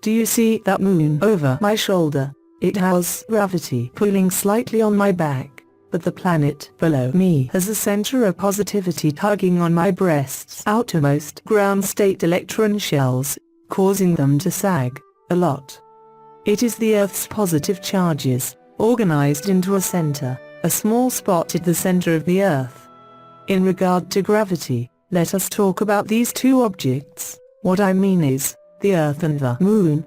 Do you see that moon over my shoulder? It has gravity pulling slightly on my back, but the planet below me has a center of positivity tugging on my breast's outermost ground state electron shells, causing them to sag a lot. It is the Earth's positive charges, organized into a center, a small spot at the center of the Earth. In regard to gravity, let us talk about these two objects. What I mean is, the Earth and the Moon.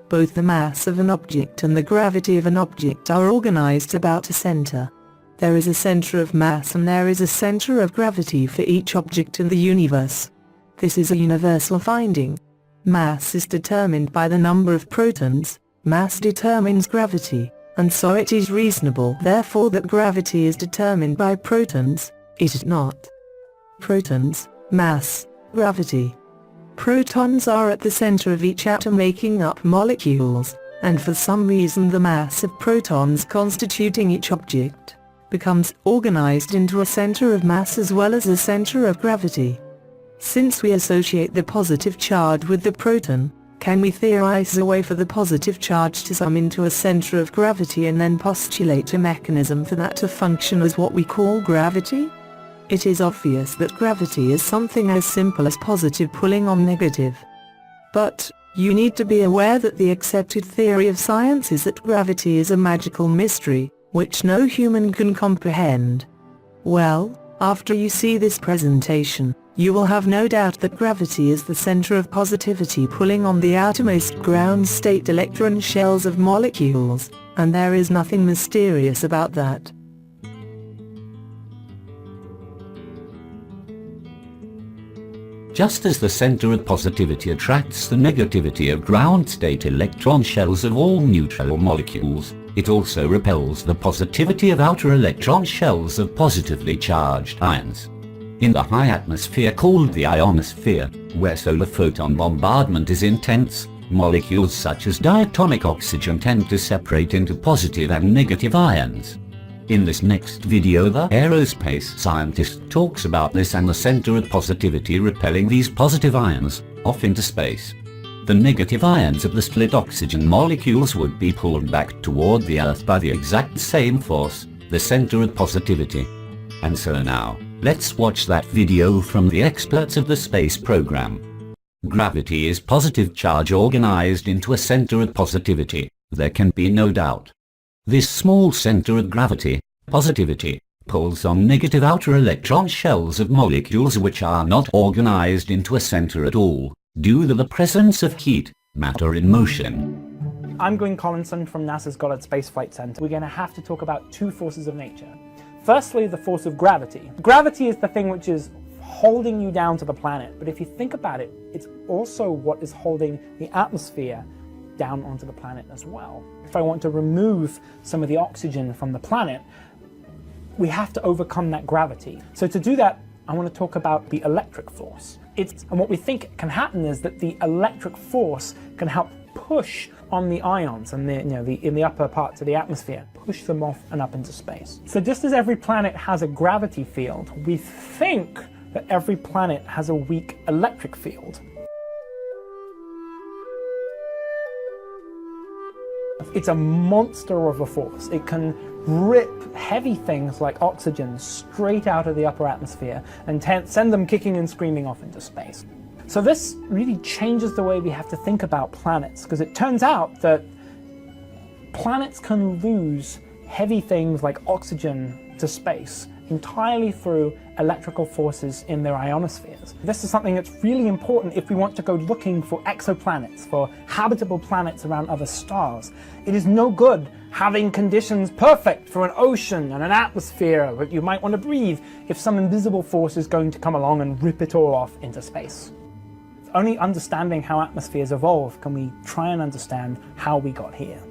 Both the mass of an object and the gravity of an object are organized about a center. There is a center of mass and there is a center of gravity for each object in the universe. This is a universal finding. Mass is determined by the number of protons, mass determines gravity, and so it is reasonable therefore that gravity is determined by protons, is it not? Protons, mass, gravity. Protons are at the center of each atom making up molecules, and for some reason the mass of protons constituting each object becomes organized into a center of mass as well as a center of gravity. Since we associate the positive charge with the proton, can we theorize a way for the positive charge to sum into a center of gravity and then postulate a mechanism for that to function as what we call gravity? It is obvious that gravity is something as simple as positive pulling on negative. But, you need to be aware that the accepted theory of science is that gravity is a magical mystery, which no human can comprehend. Well, after you see this presentation, you will have no doubt that gravity is the center of positivity pulling on the outermost ground state electron shells of molecules, and there is nothing mysterious about that. Just as the center of positivity attracts the negativity of ground state electron shells of all neutral molecules, it also repels the positivity of outer electron shells of positively charged ions. In the high atmosphere called the ionosphere, where solar photon bombardment is intense, molecules such as diatomic oxygen tend to separate into positive and negative ions. In this next video the aerospace scientist talks about this and the center of positivity repelling these positive ions off into space. The negative ions of the split oxygen molecules would be pulled back toward the Earth by the exact same force, the center of positivity. And so now, let's watch that video from the experts of the space program. Gravity is positive charge organized into a center of positivity, there can be no doubt. This small center of gravity, positivity, pulls on negative outer electron shells of molecules which are not organized into a center at all, due to the presence of heat, matter in motion. I'm Gwyn Collinson from NASA's Goddard Space Flight Center. We're going to have to talk about two forces of nature. Firstly, the force of gravity. Gravity is the thing which is holding you down to the planet, but if you think about it, it's also what is holding the atmosphere down onto the planet as well. If I want to remove some of the oxygen from the planet, we have to overcome that gravity. So to do that, I want to talk about the electric force. And what we think can happen is that the electric force can help push on the ions and in the upper parts of the atmosphere, push them off and up into space. So just as every planet has a gravity field, we think that every planet has a weak electric field. It's a monster of a force. It can rip heavy things like oxygen straight out of the upper atmosphere and send them kicking and screaming off into space. So this really changes the way we have to think about planets, because it turns out that planets can lose heavy things like oxygen to space entirely through electrical forces in their ionospheres. This is something that's really important if we want to go looking for exoplanets, for habitable planets around other stars. It is no good having conditions perfect for an ocean and an atmosphere that you might want to breathe if some invisible force is going to come along and rip it all off into space. Only understanding how atmospheres evolve can we try and understand how we got here.